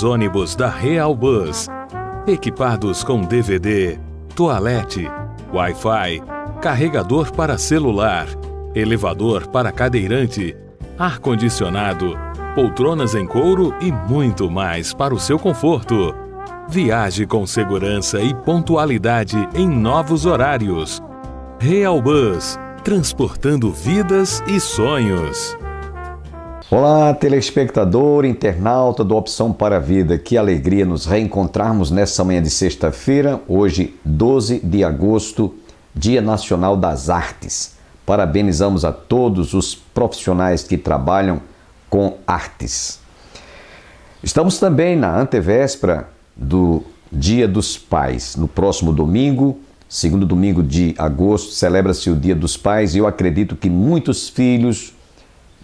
novos ônibus da Real Bus, equipados com DVD, toalete, Wi-Fi, carregador para celular, elevador para cadeirante, ar-condicionado, poltronas em couro e muito mais para o seu conforto. Viaje com segurança e pontualidade em novos horários. Real Bus, transportando vidas e sonhos. Olá, telespectador, internauta do Opção para a Vida. Que alegria nos reencontrarmos nessa manhã de sexta-feira, hoje 12 de agosto, Dia Nacional das Artes. Parabenizamos a todos os profissionais que trabalham com artes. Estamos também na antevéspera do Dia dos Pais. No próximo domingo, segundo domingo de agosto, celebra-se o Dia dos Pais e eu acredito que muitos filhos,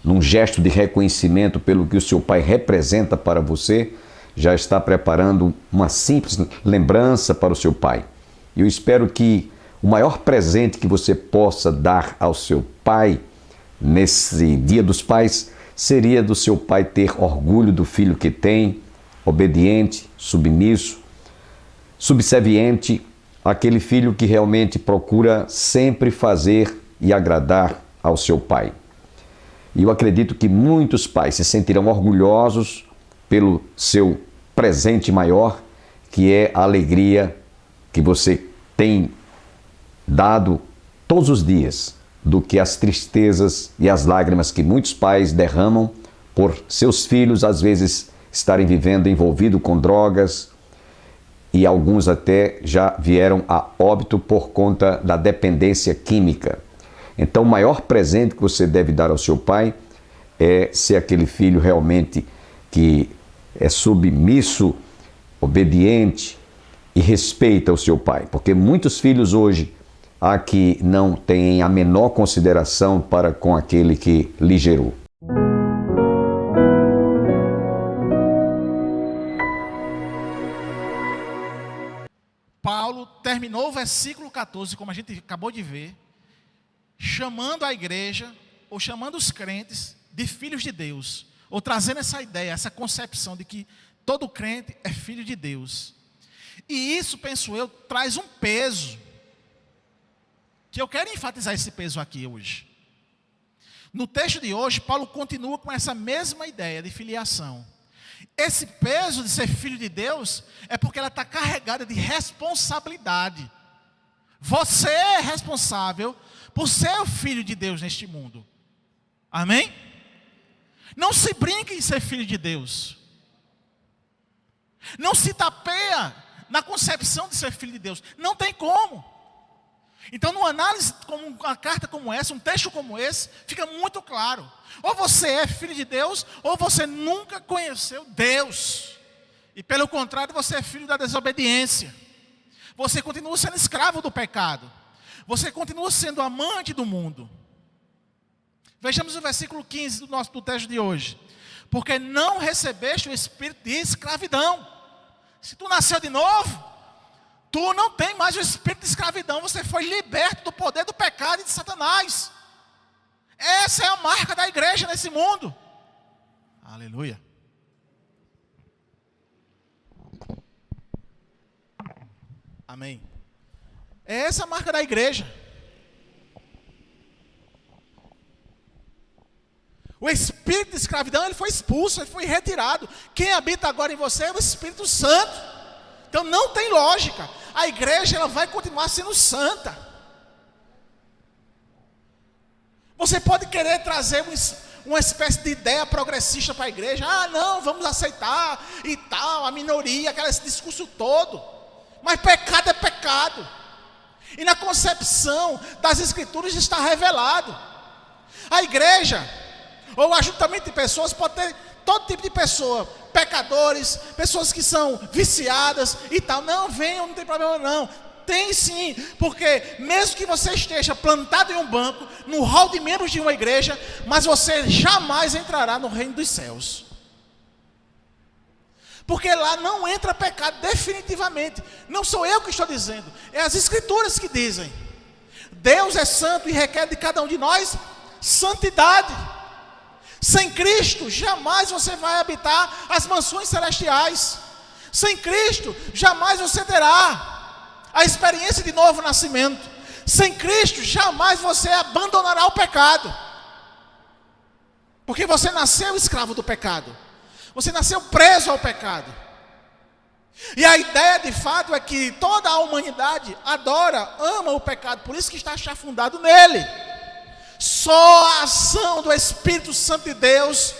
num gesto de reconhecimento pelo que o seu pai representa para você, já está preparando uma simples lembrança para o seu pai. Eu espero que o maior presente que você possa dar ao seu pai nesse Dia dos Pais seria do seu pai ter orgulho do filho que tem, obediente, submisso, subserviente, aquele filho que realmente procura sempre fazer e agradar ao seu pai. E eu acredito que muitos pais se sentirão orgulhosos pelo seu presente maior, que é a alegria que você tem dado todos os dias, do que as tristezas e as lágrimas que muitos pais derramam por seus filhos, às vezes estarem vivendo envolvido com drogas, e alguns até já vieram a óbito por conta da dependência química. Então, o maior presente que você deve dar ao seu pai é ser aquele filho realmente que é submisso, obediente e respeita o seu pai. Porque muitos filhos hoje há que não têm a menor consideração para com aquele que lhe gerou. Paulo terminou o versículo 14, como a gente acabou de ver, chamando a igreja, ou chamando os crentes de filhos de Deus, ou trazendo essa ideia, essa concepção de que todo crente é filho de Deus. E isso, penso eu, traz um peso, que eu quero enfatizar esse peso aqui hoje. No texto de hoje, Paulo continua com essa mesma ideia de filiação. Esse peso de ser filho de Deus é porque ela está carregada de responsabilidade. Você é responsável por ser o filho de Deus neste mundo. Amém? Não se brinque em ser filho de Deus. Não se tapeia na concepção de ser filho de Deus. Não tem como. Então, numa análise, como uma carta como essa, um texto como esse, fica muito claro. Ou você é filho de Deus, ou você nunca conheceu Deus. E pelo contrário, você é filho da desobediência. Você continua sendo escravo do pecado. Você continua sendo amante do mundo. Vejamos o versículo 15 do texto de hoje. Porque não recebeste o espírito de escravidão. Se tu nasceu de novo, tu não tem mais o espírito de escravidão. Você foi liberto do poder do pecado e de Satanás. Essa é a marca da igreja nesse mundo. Aleluia. Amém. É essa a marca da igreja. O espírito de escravidão, ele foi expulso, ele foi retirado. Quem habita agora em você é o Espírito Santo. Então não tem lógica. A igreja, ela vai continuar sendo santa. Você pode querer trazer uma espécie de ideia progressista para a igreja. Ah, não, vamos aceitar e tal, a minoria, esse discurso todo. Mas pecado é pecado. E na concepção das Escrituras está revelado. A igreja, ou o ajuntamento de pessoas, pode ter todo tipo de pessoa. Pecadores, pessoas que são viciadas e tal. Não, venham, não tem problema não. Tem sim, porque mesmo que você esteja plantado em um banco, no hall de membros de uma igreja, mas você jamais entrará no reino dos céus. Porque lá não entra pecado definitivamente. Não sou eu que estou dizendo, é as Escrituras que dizem. Deus é santo e requer de cada um de nós santidade. Sem Cristo, jamais você vai habitar as mansões celestiais. Sem Cristo, jamais você terá a experiência de novo nascimento. Sem Cristo, jamais você abandonará o pecado. Porque você nasceu escravo do pecado. Você nasceu preso ao pecado. E a ideia de fato é que toda a humanidade adora, ama o pecado. Por isso que está chafundado nele. Só a ação do Espírito Santo de Deus,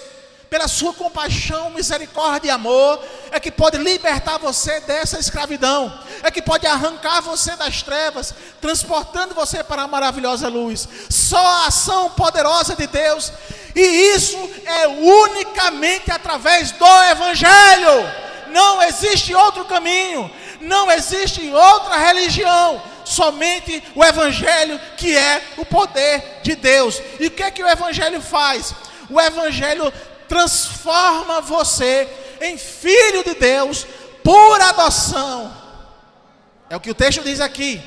pela sua compaixão, misericórdia e amor, é que pode libertar você dessa escravidão, é que pode arrancar você das trevas, transportando você para a maravilhosa luz. Só a ação poderosa de Deus, e isso é unicamente através do Evangelho. Não existe outro caminho, não existe outra religião, somente o Evangelho, que é o poder de Deus. E o que é que o Evangelho faz? O Evangelho transforma você em filho de Deus por adoção. É o que o texto diz aqui.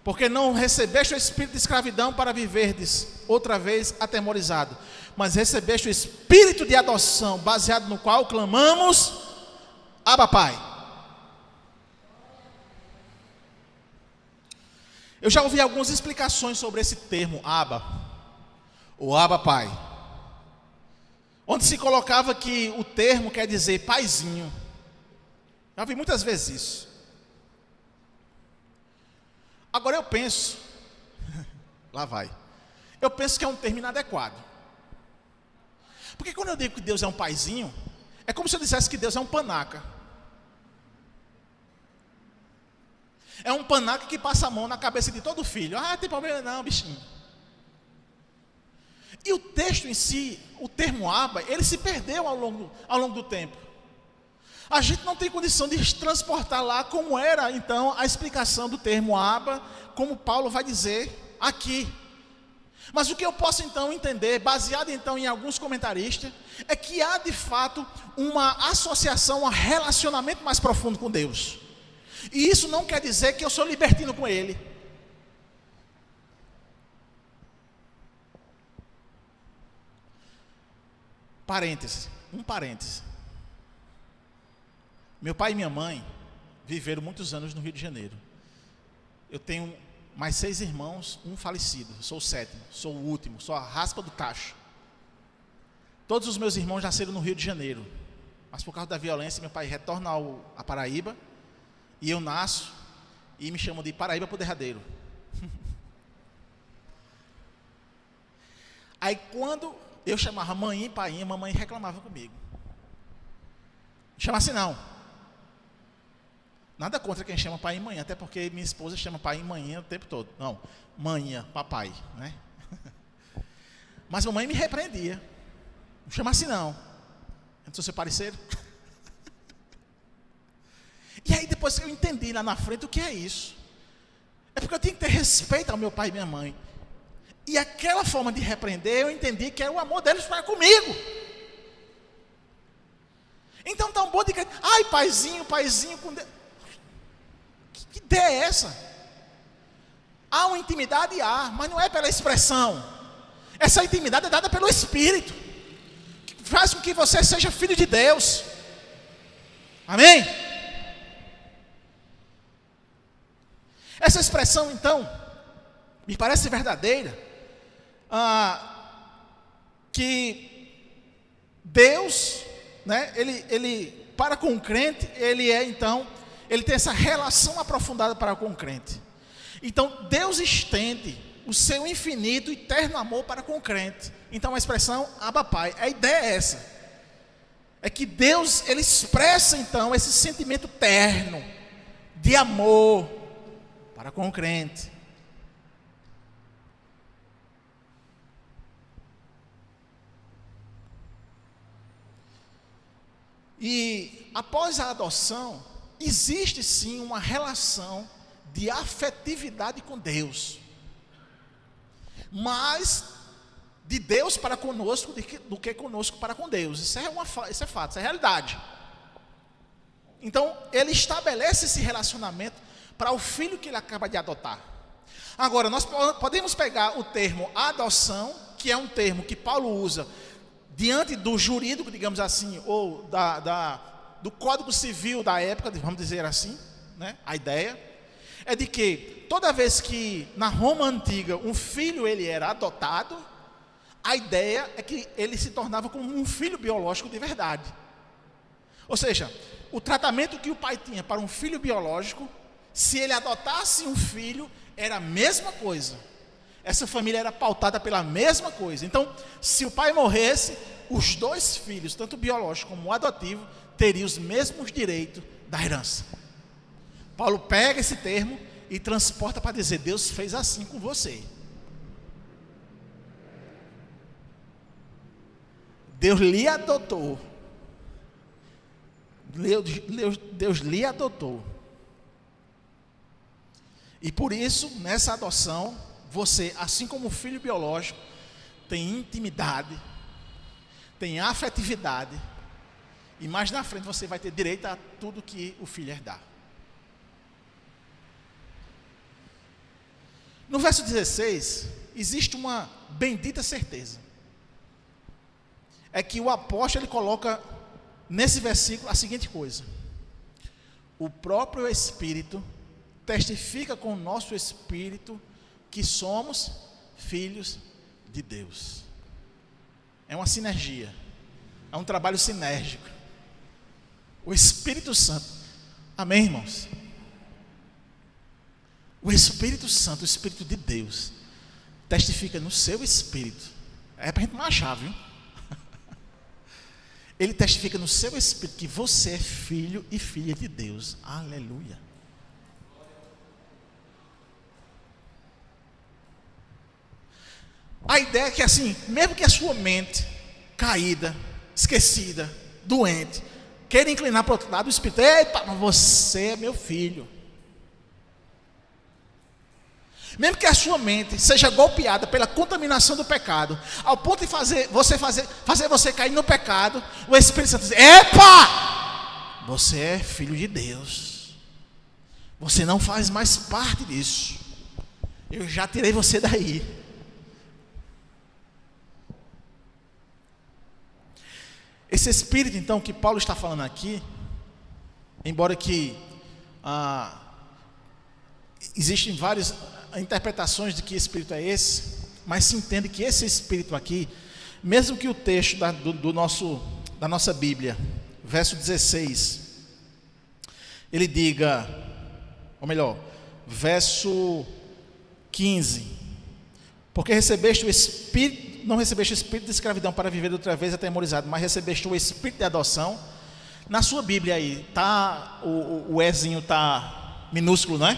Porque não recebeste o espírito de escravidão para viverdes outra vez atemorizado, mas recebeste o espírito de adoção, baseado no qual clamamos: Abba, Pai. Eu já ouvi algumas explicações sobre esse termo Abba, ou Abba, Pai, onde se colocava que o termo quer dizer paizinho. Já ouvi muitas vezes isso. Agora eu penso, lá vai, eu penso que é um termo inadequado. Porque quando eu digo que Deus é um paizinho, é como se eu dissesse que Deus é um panaca. É um panaca que passa a mão na cabeça de todo filho. Ah, não tem problema não, bichinho. E o texto em si, o termo Abba, ele se perdeu ao longo do tempo. A gente não tem condição de transportar lá como era então a explicação do termo Abba, como Paulo vai dizer aqui. Mas o que eu posso então entender, baseado então em alguns comentaristas, é que há de fato uma associação, um relacionamento mais profundo com Deus. E isso não quer dizer que eu sou libertino com Ele. Um parêntese. Meu pai e minha mãe viveram muitos anos no Rio de Janeiro. Eu tenho mais 6 irmãos, um falecido. Sou o 7º, sou o último, sou a raspa do tacho. Todos os meus irmãos nasceram no Rio de Janeiro, mas por causa da violência, meu pai retorna à Paraíba, e eu nasço e me chamam de Paraíba pro derradeiro. Aí quando eu chamava mãe e pai, mamãe reclamava comigo. Chama assim não. Nada contra quem chama pai e mãe, até porque minha esposa chama pai e mãe o tempo todo. Não, manhã, papai, né? Mas mamãe me repreendia. Não chama assim não. Eu não sou seu parceiro. E aí depois eu entendi lá na frente o que é isso. É porque eu tinha que ter respeito ao meu pai e minha mãe. E aquela forma de repreender, eu entendi que era o amor deles para comigo. Então tão bom de que, ai paizinho com Deus. Que ideia é essa? Há uma intimidade, mas não é pela expressão. Essa intimidade é dada pelo Espírito, que faz com que você seja filho de Deus. Amém? Essa expressão então me parece verdadeira, que Deus, né, ele para com o crente, ele tem essa relação aprofundada para com o crente. Então Deus estende o seu infinito e eterno amor para com o crente. Então a expressão Abba Pai, a ideia é essa, é que Deus, ele expressa então esse sentimento terno de amor para com o crente. E após a adoção, existe sim uma relação de afetividade com Deus, mas de Deus para conosco do que conosco para com Deus. Isso é fato, isso é realidade. Então ele estabelece esse relacionamento para o filho que ele acaba de adotar. Agora nós podemos pegar o termo adoção que é um termo que Paulo usa diante do jurídico, digamos assim, ou do Código Civil da época, vamos dizer assim, né? A ideia é de que toda vez que na Roma antiga um filho ele era adotado, a ideia é que ele se tornava como um filho biológico de verdade. Ou seja, o tratamento que o pai tinha para um filho biológico, se ele adotasse um filho, era a mesma coisa. Essa família era pautada pela mesma coisa. Então, se o pai morresse, os dois filhos, tanto o biológico como o adotivo, teriam os mesmos direitos da herança. Paulo pega esse termo e transporta para dizer: Deus fez assim com você. Deus lhe adotou. Deus lhe adotou. E por isso, nessa adoção, você, assim como o filho biológico, tem intimidade, tem afetividade, e mais na frente você vai ter direito a tudo que o filho herdar. No verso 16, existe uma bendita certeza. É que o apóstolo ele coloca nesse versículo a seguinte coisa: o próprio Espírito testifica com o nosso espírito que somos filhos de Deus. É uma sinergia, é um trabalho sinérgico. O Espírito Santo, amém, irmãos? O Espírito Santo, o Espírito de Deus, testifica no seu espírito. É para a gente não achar, viu? Ele testifica no seu espírito que você é filho e filha de Deus. Aleluia. A ideia é que assim, mesmo que a sua mente caída, esquecida, doente, queira inclinar para o outro lado, o Espírito: eita, mas você é meu filho. Mesmo que a sua mente seja golpeada pela contaminação do pecado, ao ponto de fazer você cair no pecado, o Espírito Santo diz: epa, você é filho de Deus. Você não faz mais parte disso. Eu já tirei você daí. Esse Espírito, então, que Paulo está falando aqui, embora que existem várias interpretações de que Espírito é esse, mas se entende que esse Espírito aqui, mesmo que o texto da nossa Bíblia, verso 16, ele diga, ou melhor, verso 15: porque recebeste o Espírito, não recebeste o espírito de escravidão para viver outra vez atemorizado, mas recebeste o espírito de adoção. Na sua Bíblia aí, tá, o Ezinho está minúsculo, não é?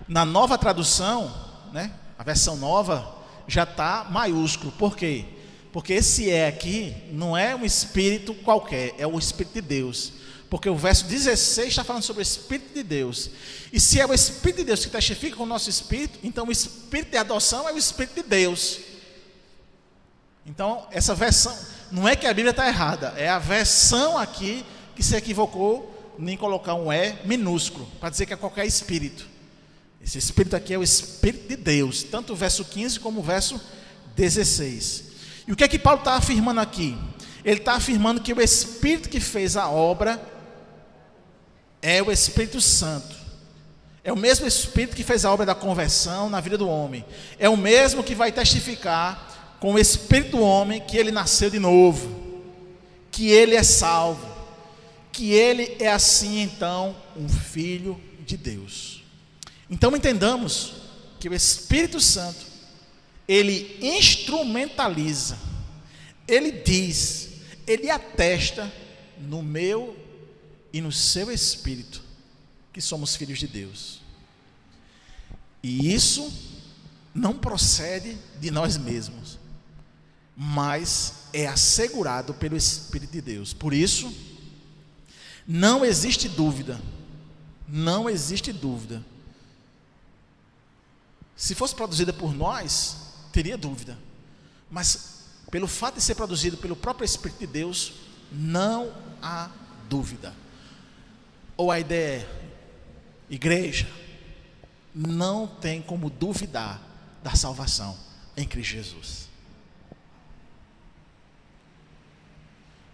Na nova tradução, né, a versão nova, já está maiúsculo. Por quê? Porque esse aqui não é um espírito qualquer, é o Espírito de Deus. Porque o verso 16 está falando sobre o Espírito de Deus. E se é o Espírito de Deus que testifica com o nosso espírito, então o Espírito de adoção é o Espírito de Deus. Então, essa versão, não é que a Bíblia está errada, é a versão aqui que se equivocou em colocar um E minúsculo, para dizer que é qualquer espírito. Esse espírito aqui é o Espírito de Deus, tanto o verso 15 como o verso 16. E o que é que Paulo está afirmando aqui? Ele está afirmando que o Espírito que fez a obra é o Espírito Santo. É o mesmo Espírito que fez a obra da conversão na vida do homem. É o mesmo que vai testificar com o Espírito do homem que ele nasceu de novo, que ele é salvo, que ele é assim então um filho de Deus. Então entendamos que o Espírito Santo, ele instrumentaliza, ele diz, ele atesta no meu e no seu espírito que somos filhos de Deus. E isso não procede de nós mesmos, mas é assegurado pelo Espírito de Deus. Por isso, não existe dúvida. Não existe dúvida. Se fosse produzida por nós, teria dúvida. Mas, pelo fato de ser produzido pelo próprio Espírito de Deus, não há dúvida. Ou a ideia é: igreja, não tem como duvidar da salvação em Cristo Jesus.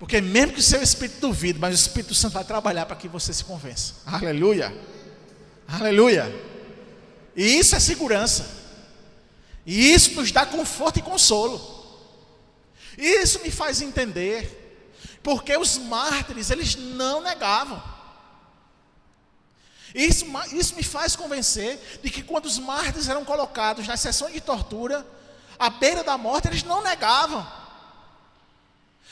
Porque mesmo que o seu espírito duvide, mas o Espírito Santo vai trabalhar para que você se convença. Aleluia. Aleluia. E isso é segurança. E isso nos dá conforto e consolo. E isso me faz entender porque os mártires, eles não negavam. Isso me faz convencer de que quando os mártires eram colocados nas sessões de tortura, à beira da morte, eles não negavam.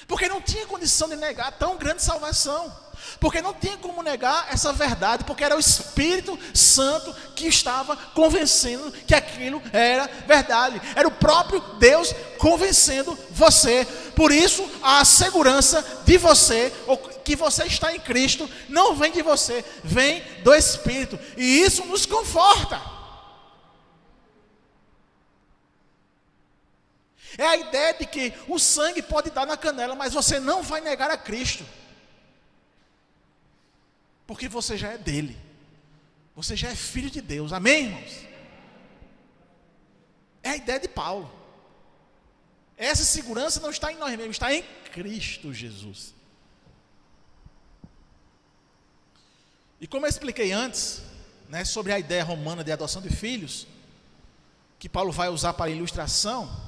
Porque não tinha condição de negar tão grande salvação. Porque não tinha como negar essa verdade, porque era o Espírito Santo que estava convencendo que aquilo era verdade. Era o próprio Deus convencendo você. Por isso, a segurança de você, ou que você está em Cristo, não vem de você, vem do Espírito. E isso nos conforta. É a ideia de que o sangue pode dar na canela, mas você não vai negar a Cristo. Porque você já é dele. Você já é filho de Deus. Amém, irmãos? É a ideia de Paulo. Essa segurança não está em nós mesmos, está em Cristo Jesus. E como eu expliquei antes, né, sobre a ideia romana de adoção de filhos, que Paulo vai usar para ilustração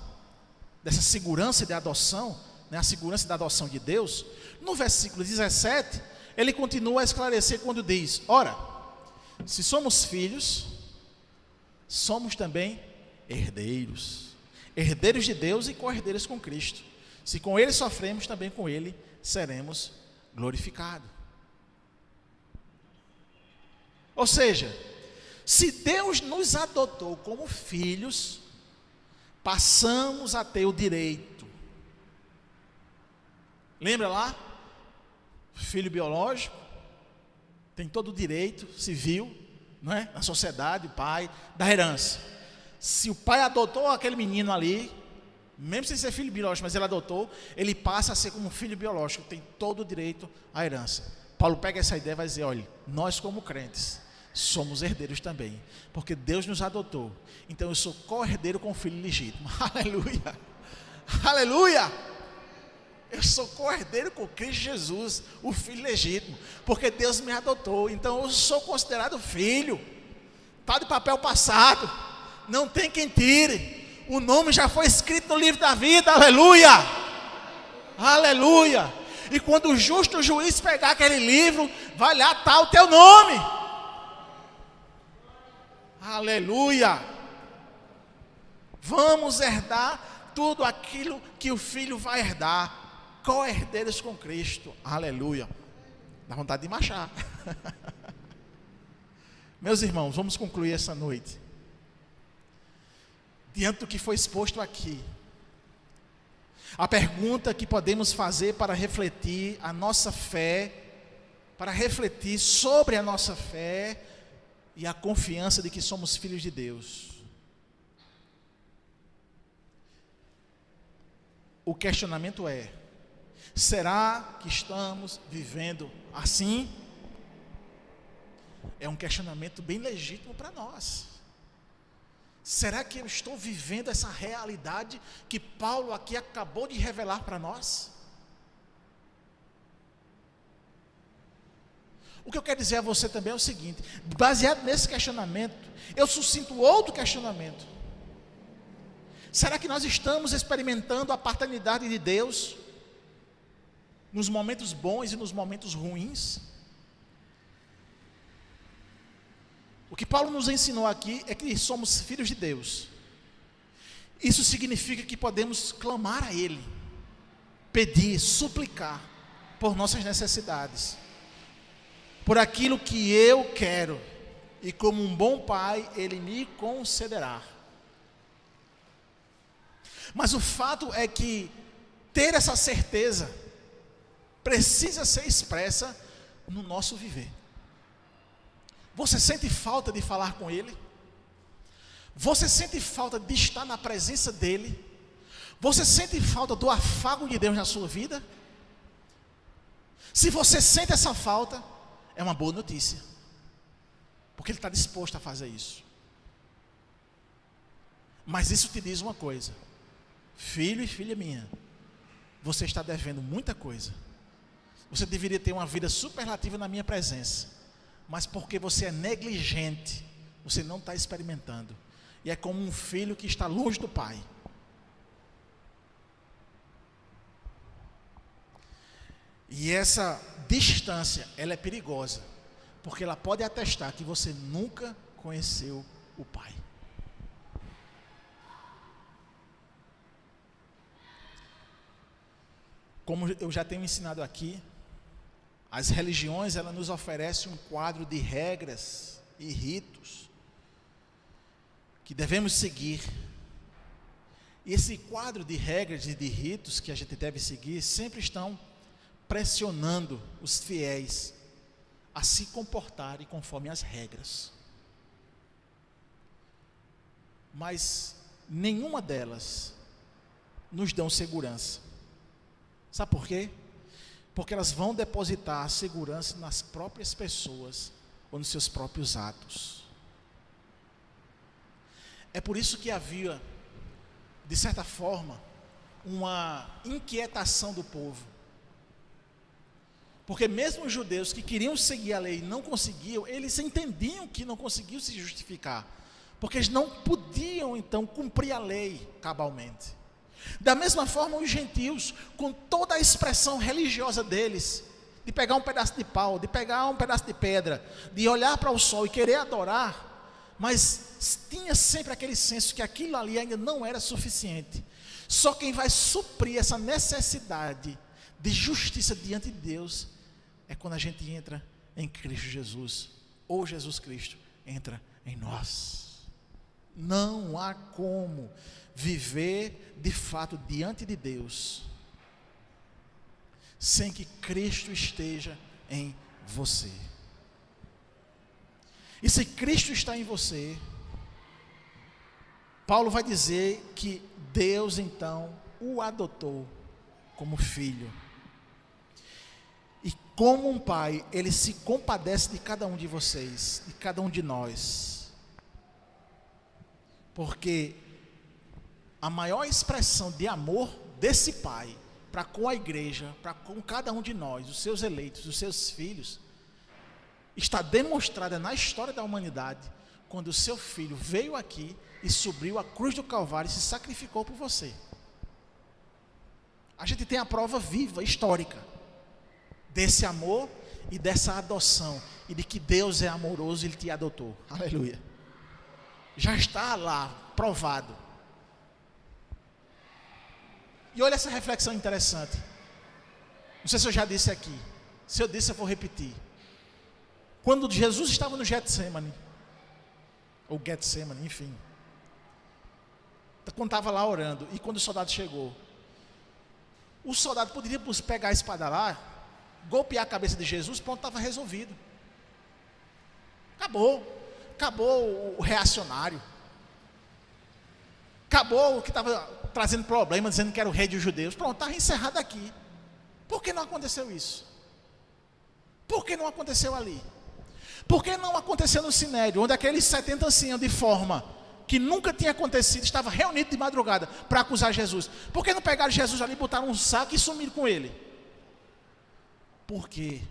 dessa segurança de adoção, né, a segurança da adoção de Deus, no versículo 17, ele continua a esclarecer quando diz: ora, se somos filhos, somos também herdeiros, herdeiros de Deus e co-herdeiros com Cristo. Se com ele sofremos, também com ele seremos glorificados. Ou seja, se Deus nos adotou como filhos, passamos a ter o direito. Lembra lá? Filho biológico tem todo o direito civil, não é? Na sociedade, o pai, da herança. Se o pai adotou aquele menino ali, mesmo sem ser filho biológico, mas ele adotou, ele passa a ser como filho biológico, tem todo o direito à herança. Paulo pega essa ideia e vai dizer: olha, nós como crentes somos herdeiros também, porque Deus nos adotou. Então eu sou co-herdeiro com o filho legítimo. Aleluia, aleluia. Eu sou co-herdeiro com Cristo Jesus, o filho legítimo, porque Deus me adotou. Então eu sou considerado filho. Está de papel passado, não tem quem tire. O nome já foi escrito no livro da vida. Aleluia, aleluia. E quando o justo juiz pegar aquele livro, vai lá, está o teu nome. Aleluia. Vamos herdar tudo aquilo que o filho vai herdar. Co-herdeiros com Cristo. Aleluia. Dá vontade de marchar. Meus irmãos, vamos concluir essa noite. Diante do que foi exposto aqui, a pergunta que podemos fazer para refletir a nossa fé, para refletir sobre a nossa fé e a confiança de que somos filhos de Deus. O questionamento é: será que estamos vivendo assim? É um questionamento bem legítimo para nós. Será que eu estou vivendo essa realidade que Paulo aqui acabou de revelar para nós? O que eu quero dizer a você também é o seguinte: baseado nesse questionamento, eu suscito outro questionamento. Será que nós estamos experimentando a paternidade de Deus nos momentos bons e nos momentos ruins? O que Paulo nos ensinou aqui é que somos filhos de Deus. Isso significa que podemos clamar a Ele, pedir, suplicar por nossas necessidades, por aquilo que eu quero, e como um bom pai, Ele me concederá. Mas o fato é que ter essa certeza precisa ser expressa no nosso viver. Você sente falta de falar com Ele? Você sente falta de estar na presença dEle? Você sente falta do afago de Deus na sua vida? Se você sente essa falta, é uma boa notícia, porque Ele está disposto a fazer isso. Mas isso te diz uma coisa: filho e filha minha, você está devendo muita coisa, você deveria ter uma vida superlativa na minha presença, mas porque você é negligente, você não está experimentando. E é como um filho que está longe do pai. E essa distância, ela é perigosa, porque ela pode atestar que você nunca conheceu o pai. Como eu já tenho ensinado aqui, as religiões, elas nos oferecem um quadro de regras e ritos que devemos seguir. E esse quadro de regras e de ritos que a gente deve seguir sempre estão pressionando os fiéis a se comportarem conforme as regras. Mas nenhuma delas nos dão segurança. Sabe por quê? Porque elas vão depositar a segurança nas próprias pessoas ou nos seus próprios atos. É por isso que havia, de certa forma, uma inquietação do povo. Porque mesmo os judeus que queriam seguir a lei e não conseguiam, eles entendiam que não conseguiam se justificar, porque eles não podiam então cumprir a lei cabalmente. Da mesma forma os gentios, com toda a expressão religiosa deles, de pegar um pedaço de pau, de pegar um pedaço de pedra, de olhar para o sol e querer adorar, mas tinha sempre aquele senso que aquilo ali ainda não era suficiente. Só quem vai suprir essa necessidade de justiça diante de Deus é quando a gente entra em Cristo Jesus, ou Jesus Cristo entra em nós. Não há como viver de fato diante de Deus sem que Cristo esteja em você. E se Cristo está em você, Paulo vai dizer que Deus então o adotou como filho. E como um pai, ele se compadece de cada um de vocês, de cada um de nós. Porque a maior expressão de amor desse pai para com a igreja, para com cada um de nós, os seus eleitos, os seus filhos, está demonstrada na história da humanidade, quando o seu filho veio aqui e subiu a cruz do Calvário e se sacrificou por você. A gente tem a prova viva, histórica, desse amor e dessa adoção, e de que Deus é amoroso e Ele te adotou. Aleluia. Já está lá, provado. E olha essa reflexão interessante. Não sei se eu já disse aqui. Se eu disse, eu vou repetir. Quando Jesus estava no Getsemane, ou Getsemane, enfim, quando estava lá orando, e quando o soldado chegou, o soldado poderia pegar a espada lá, golpear a cabeça de Jesus, pronto, estava resolvido. Acabou o reacionário, acabou o que estava trazendo problema, dizendo que era o rei dos judeus, pronto, estava encerrado aqui. Por que não aconteceu isso? Por que não aconteceu ali? Por que não aconteceu no Sinédrio, onde aqueles 70 anciãos, de forma que nunca tinha acontecido, estavam reunidos de madrugada para acusar Jesus? Por que não pegaram Jesus ali, botaram um saco e sumiram com ele? Porque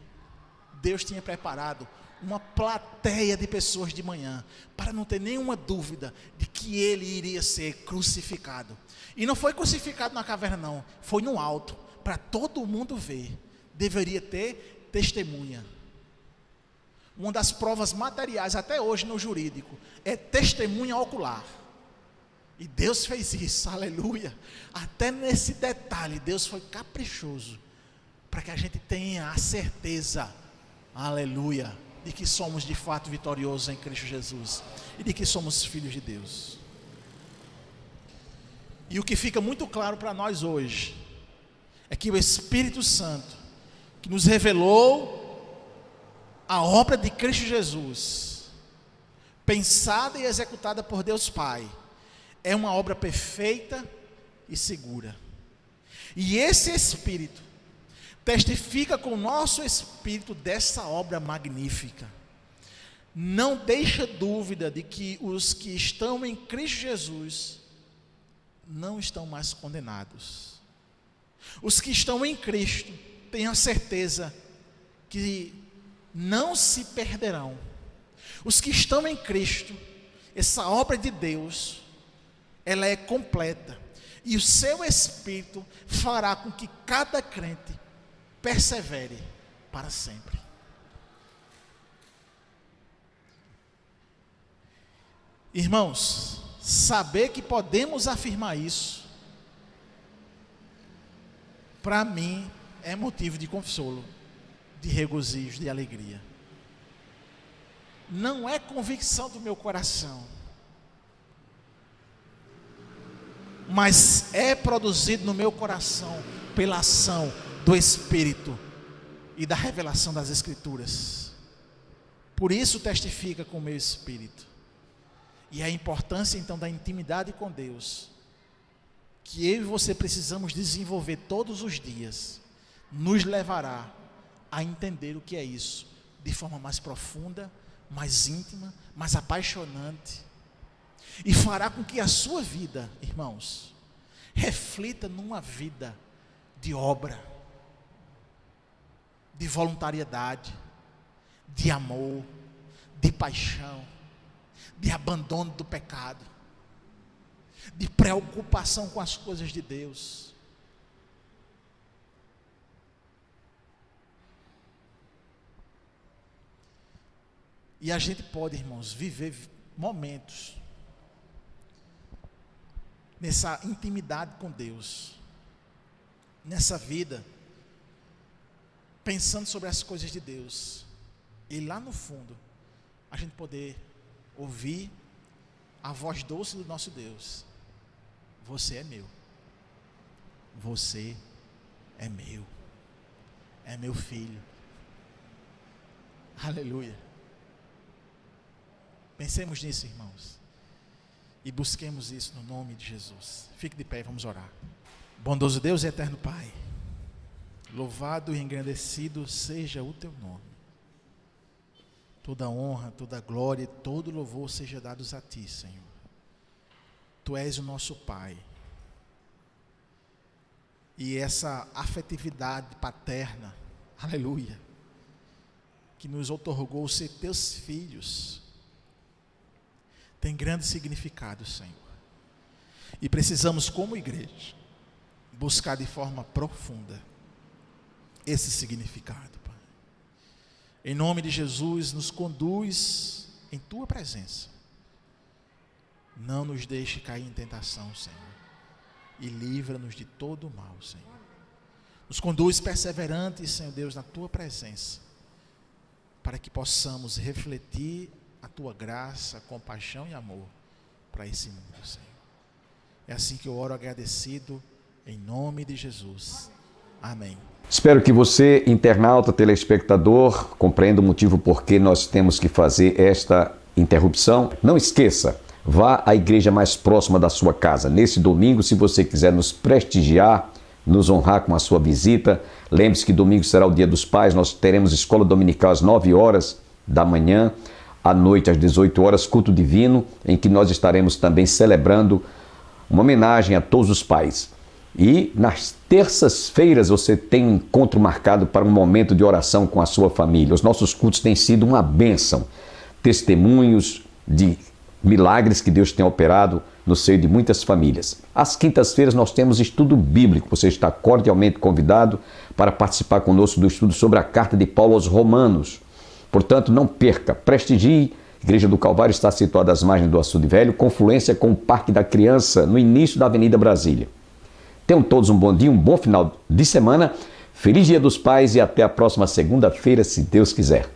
Deus tinha preparado uma plateia de pessoas de manhã, para não ter nenhuma dúvida de que ele iria ser crucificado. E não foi crucificado na caverna não, foi no alto, para todo mundo ver. Deveria ter testemunha. Uma das provas materiais até hoje no jurídico é testemunha ocular. E Deus fez isso, aleluia. Até nesse detalhe Deus foi caprichoso, para que a gente tenha a certeza, aleluia, de que somos de fato vitoriosos em Cristo Jesus, e de que somos filhos de Deus. E o que fica muito claro para nós hoje, é que o Espírito Santo, que nos revelou a obra de Cristo Jesus, pensada e executada por Deus Pai, é uma obra perfeita e segura. E esse Espírito testifica com o nosso espírito dessa obra magnífica. Não deixa dúvida de que os que estão em Cristo Jesus não estão mais condenados. Os que estão em Cristo tenha certeza que não se perderão. Os que estão em Cristo, essa obra de Deus, ela é completa. E o seu Espírito fará com que cada crente persevere para sempre. Irmãos, saber que podemos afirmar isso, para mim, é motivo de consolo, de regozijo, de alegria. Não é convicção do meu coração, mas é produzido no meu coração pela ação do Espírito e da revelação das Escrituras. Por isso testifica com o meu espírito. E a importância então da intimidade com Deus, que eu e você precisamos desenvolver todos os dias, nos levará a entender o que é isso, de forma mais profunda, mais íntima, mais apaixonante, e fará com que a sua vida, irmãos, reflita numa vida de obra, de voluntariedade, de amor, de paixão, de abandono do pecado, de preocupação com as coisas de Deus. E a gente pode, irmãos, viver momentos nessa intimidade com Deus, nessa vida, pensando sobre as coisas de Deus, e lá no fundo, a gente poder ouvir a voz doce do nosso Deus: você é meu, você é meu filho. Aleluia. Pensemos nisso, irmãos, e busquemos isso no nome de Jesus. Fique de pé e vamos orar. Bondoso Deus e eterno Pai, louvado e engrandecido seja o teu nome. Toda honra, toda glória e todo louvor seja dados a ti, Senhor. Tu és o nosso Pai. E essa afetividade paterna, aleluia, que nos outorgou ser teus filhos, tem grande significado, Senhor. E precisamos, como igreja, buscar de forma profunda esse significado, Pai. Em nome de Jesus, nos conduz em tua presença. Não nos deixe cair em tentação, Senhor. E livra-nos de todo o mal, Senhor. Nos conduz perseverantes, Senhor Deus, na tua presença, para que possamos refletir a tua graça, compaixão e amor para esse mundo, Senhor. É assim que eu oro agradecido, em nome de Jesus. Amém. Espero que você, internauta, telespectador, compreenda o motivo por que nós temos que fazer esta interrupção. Não esqueça, vá à igreja mais próxima da sua casa. Nesse domingo, se você quiser nos prestigiar, nos honrar com a sua visita, lembre-se que domingo será o Dia dos Pais. Nós teremos escola dominical às 9 horas da manhã, à noite às 18 horas, culto divino, em que nós estaremos também celebrando uma homenagem a todos os pais. E nas terças-feiras você tem um encontro marcado para um momento de oração com a sua família. Os nossos cultos têm sido uma bênção, testemunhos de milagres que Deus tem operado no seio de muitas famílias. Às quintas-feiras nós temos estudo bíblico. Você está cordialmente convidado para participar conosco do estudo sobre a carta de Paulo aos Romanos. Portanto, não perca, prestigie. A Igreja do Calvário está situada às margens do Açude Velho, confluência com o Parque da Criança, no início da Avenida Brasília. Tenham todos um bom dia, um bom final de semana. Feliz Dia dos Pais e até a próxima segunda-feira, se Deus quiser.